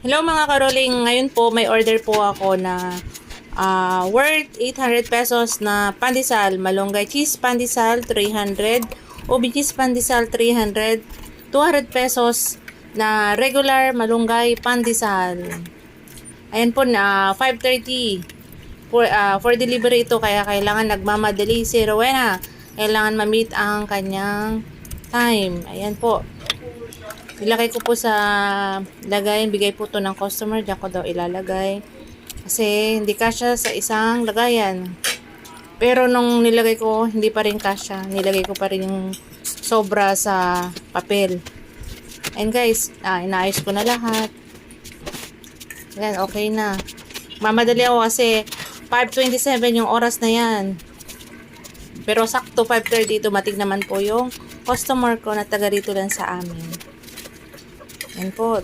Hello mga karoling, ngayon po may order po ako na worth 800 pesos na pandesal, malunggay cheese pandesal 300, ubi cheese pandesal 300, 200 pesos na regular malunggay pandesal. Ayan po na 5:30 for delivery ito, kaya kailangan nagmamadali si Rowena. Kailangan ma-meet ang kanyang time. Ayan po. Ilagay ko po sa lagayan, bigay po to ng customer, diyan ko daw ilalagay. Kasi hindi kasya sa isang lagayan. Pero nung nilagay ko, hindi pa rin kasya. Nilagay ko pa rin yung sobra sa papel. And guys, inaayos ko na lahat. Yan, okay na. Mamadali ako kasi 5:27 yung oras na yan. Pero sakto 5:30 dumating naman po yung customer ko na taga rito lang sa amin. Yan po.